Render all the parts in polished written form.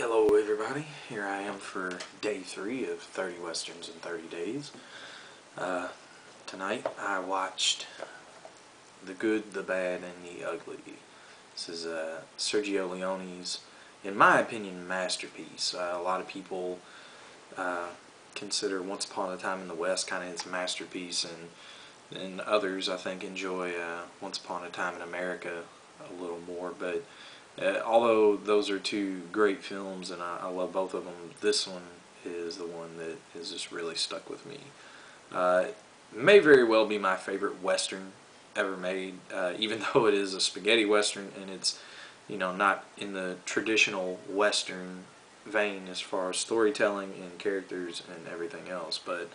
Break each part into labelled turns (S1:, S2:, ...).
S1: Hello everybody, here I am for day 3 of 30 Westerns in 30 days. Tonight I watched The Good, the Bad, and the Ugly. This is Sergio Leone's, in my opinion, masterpiece. A lot of people consider Once Upon a Time in the West kind of his masterpiece, and others I think enjoy Once Upon a Time in America a little more, but although those are two great films and I love both of them, this one is the one that has just really stuck with me. It may very well be my favorite Western ever made, even though it is a spaghetti Western and it's, you know, not in the traditional Western vein as far as storytelling and characters and everything else, but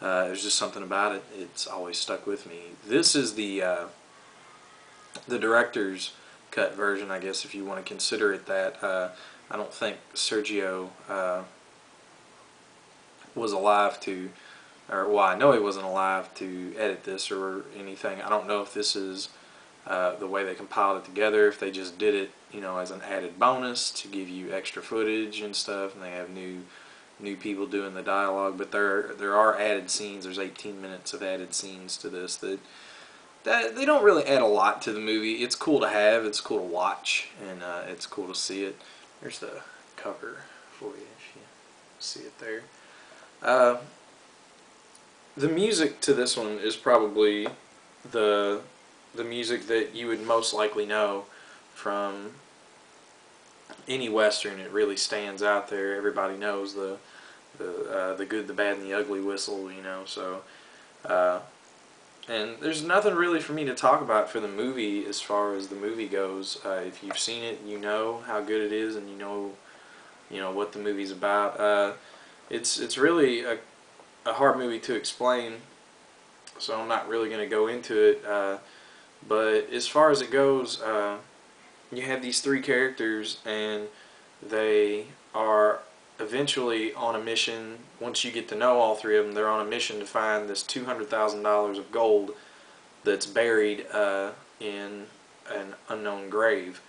S1: there's just something about it. It's always stuck with me. This is the director's cut version, I guess, if you want to consider it that. I don't think Sergio was alive to, or well, I know he wasn't alive to edit this or anything. I don't know if this is the way they compiled it together, if they just did it, you know, as an added bonus to give you extra footage and stuff, and they have new people doing the dialogue. But there are added scenes. There's 18 minutes of added scenes to this that they don't really add a lot to the movie. It's cool to have, it's cool to watch, and it's cool to see it. There's the cover for you if you see it there. The music to this one is probably the music that you would most likely know from any Western. It really stands out there. Everybody knows the Good, the Bad, and the Ugly whistle, you know, so and there's nothing really for me to talk about for the movie as far as the movie goes. If you've seen it, you know how good it is, and you know what the movie's about. It's really a hard movie to explain, so I'm not really going to go into it. But as far as it goes, you have these three characters, and they are eventually on a mission. Once you get to know all three of them, they're on a mission to find this $200,000 of gold that's buried in an unknown grave.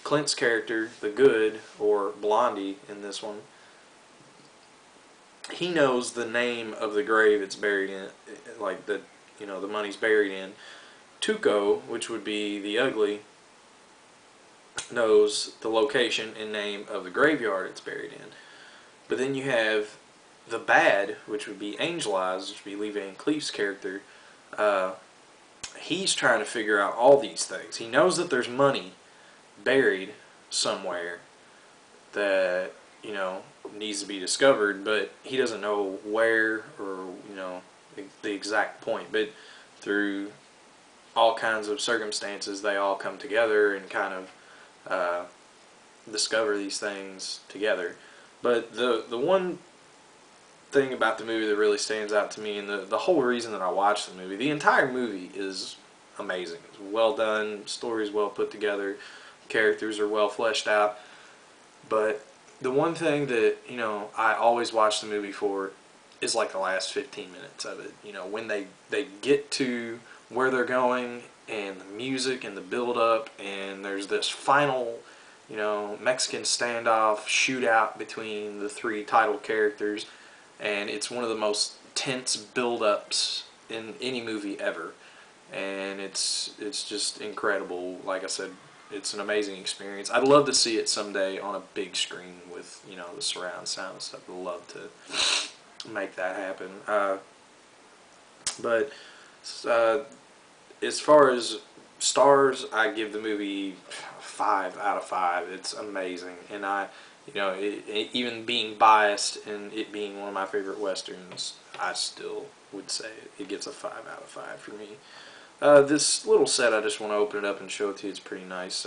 S1: Clint's character, the Good, or Blondie in this one, he knows the name of the grave it's buried in, like the money's buried in. Tuco, which would be the Ugly, knows the location and name of the graveyard it's buried in. But then you have the Bad, which would be Angel Eyes, which would be Lee Van Cleef's character. He's trying to figure out all these things. He knows that there's money buried somewhere that, you know, needs to be discovered, but he doesn't know where or, you know, the exact point. But through all kinds of circumstances, they all come together and kind of discover these things together. But the one thing about the movie that really stands out to me, and the whole reason that I watched the movie, the entire movie is amazing. It's well done, story's well put together, characters are well fleshed out. But the one thing that, you know, I always watch the movie for is like the last 15 minutes of it. You know, when they get to where they're going, and the music and the build-up, and there's this final, you know, Mexican standoff shootout between the three title characters, and it's one of the most tense build-ups in any movie ever, and it's just incredible. Like I said, it's an amazing experience. I'd love to see it someday on a big screen with, you know, the surround sound stuff. I'd love to make that happen. But as far as stars, I give the movie 5 out of 5. It's amazing, and you know, even being biased and it being one of my favorite Westerns, I still would say it gets a 5 out of 5 for me. This little set, I just want to open it up and show it to you. It's pretty nice.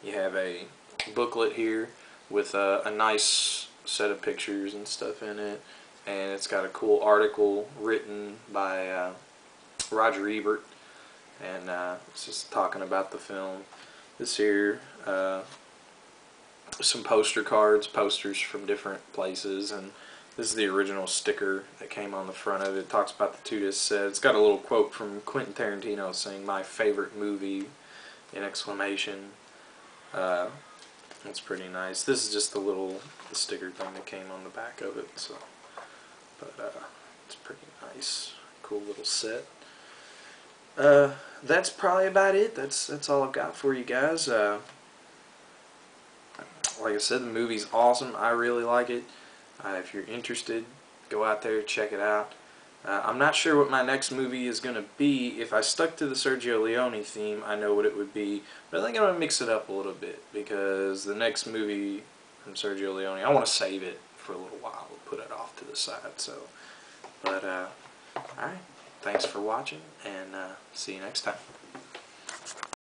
S1: You have a booklet here with a nice set of pictures and stuff in it, and it's got a cool article written by Roger Ebert, and it's just talking about the film. This here, some posters from different places, and this is the original sticker that came on the front of it. It talks about the 2-disc set. It's got a little quote from Quentin Tarantino saying, "My favorite movie," in exclamation. That's pretty nice. This is just the sticker thing that came on the back of it. So, but it's pretty nice. Cool little set. That's probably about it. That's all I've got for you guys. Like I said, the movie's awesome. I really like it. If you're interested, go out there, check it out. I'm not sure what my next movie is going to be. If I stuck to the Sergio Leone theme, I know what it would be. But I think I'm going to mix it up a little bit, because the next movie from Sergio Leone, I want to save it for a little while and put it off to the side. So, but, alright. Thanks for watching, and see you next time.